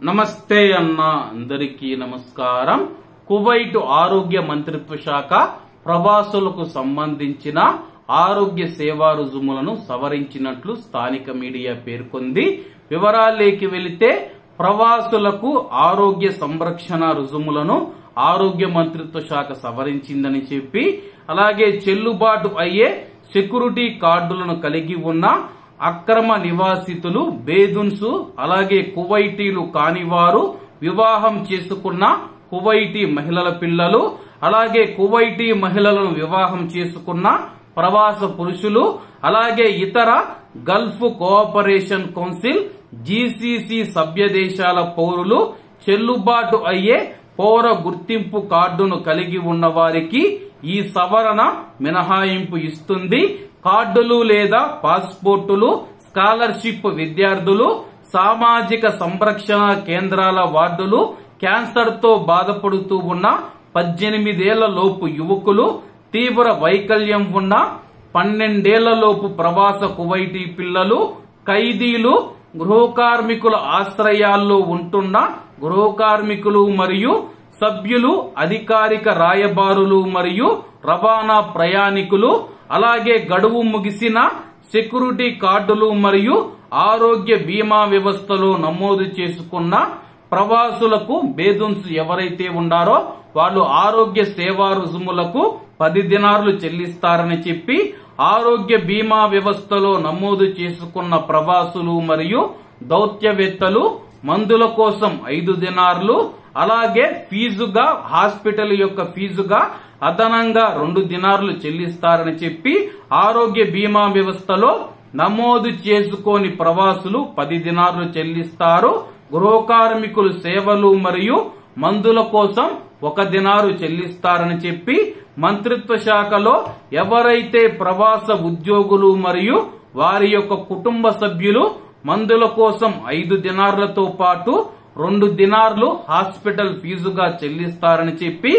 నమస్తే అన్న అందరికీ నమస్కారం. కువైట్ ఆరోగ్య మంత్రిత్వ శాఖ ప్రవాసులకు సంబంధించిన ఆరోగ్య సేవా రుజుములను సవరించినట్లు స్థానిక మీడియా పేర్కొంది. వివరాల్లోకి వెళితే ప్రవాసులకు ఆరోగ్య సంరక్షణ రుజుములను ఆరోగ్య మంత్రిత్వ శాఖ సవరించిందని చెప్పి, అలాగే చెల్లుబాటు అయ్యే సెక్యూరిటీ కార్డులను కలిగి ఉన్న అక్రమ నివాసితులు, బేదున్స్, అలాగే కువైటీలు కానివారు, వివాహం చేసుకున్న కువైటీ మహిళల పిల్లలు, అలాగే కువైటీ మహిళలను వివాహం చేసుకున్న ప్రవాస పురుషులు, అలాగే ఇతర గల్ఫ్ కోఆపరేషన్ కౌన్సిల్ జీసీసీ సభ్య దేశాల పౌరులు చెల్లుబాటు అయ్యే పౌర గుర్తింపు కార్డును కలిగి ఉన్న వారికి ఈ సవరణ మినహాయింపు ఇస్తుంది. కార్డులు లేదా పాస్పోర్టులు, స్కాలర్షిప్ విద్యార్థులు, సామాజిక సంరక్షణ కేంద్రాల వార్డులు, క్యాన్సర్ తో బాధపడుతూ ఉన్న 18 ఏళ్ల లోపు యువకులు, తీవ్ర వైకల్యం ఉన్న 12 ఏళ్ల లోపు ప్రవాస కువైటీ పిల్లలు, ఖైదీలు, గృహ కార్మికుల ఆశ్రయాల్లో ఉంటున్న గృహ కార్మికులు మరియు సభ్యులు, అధికారిక రాయబారులు మరియు రవాణా ప్రయాణికులు, అలాగే గడువు ముగిసిన సెక్యూరిటీ కార్డులు మరియు ఆరోగ్య బీమా వ్యవస్థలో నమోదు చేసుకున్న ప్రవాసులకు బేదున్స్ ఎవరైతే ఉన్నారో వాళ్ళు ఆరోగ్య సేవా రుజుములకు 10 దినార్లు చెల్లిస్తారని చెప్పి, ఆరోగ్య బీమా వ్యవస్థలో నమోదు చేసుకున్న ప్రవాసులు మరియు దౌత్యవేత్తలు మందుల కోసం 5 దినార్లు, అలాగే ఫీజుగా హాస్పిటల్ యొక్క ఫీజుగా అదనంగా 2 దినార్లు చెల్లిస్తారని చెప్పి, ఆరోగ్య బీమా వ్యవస్థలో నమోదు చేసుకోని ప్రవాసులు 10 దినార్లు చెల్లిస్తారు. గృహ కార్మికులు సేవలు మరియు మందుల కోసం 1 దినారు చెల్లిస్తారని చెప్పి, మంత్రిత్వ శాఖలో ఎవరైతే ప్రవాస ఉద్యోగులు మరియు వారి యొక్క కుటుంబ సభ్యులు మందుల కోసం 5 దినార్లతో పాటు 2 దినార్లు హాస్పిటల్ ఫీజుగా చెల్లిస్తారని చెప్పి,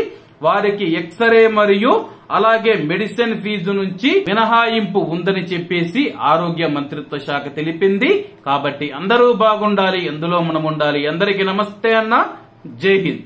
వారికి ఎక్స్రే మరియు అలాగే మెడిసిన్ ఫీజు నుంచి మినహాయింపు ఉందని చెప్పేసి ఆరోగ్య మంత్రిత్వ శాఖ తెలిపింది. కాబట్టి అందరూ బాగుండాలి, ఎందులో మనం ఉండాలి. అందరికీ నమస్తే అన్న, జై హింద్.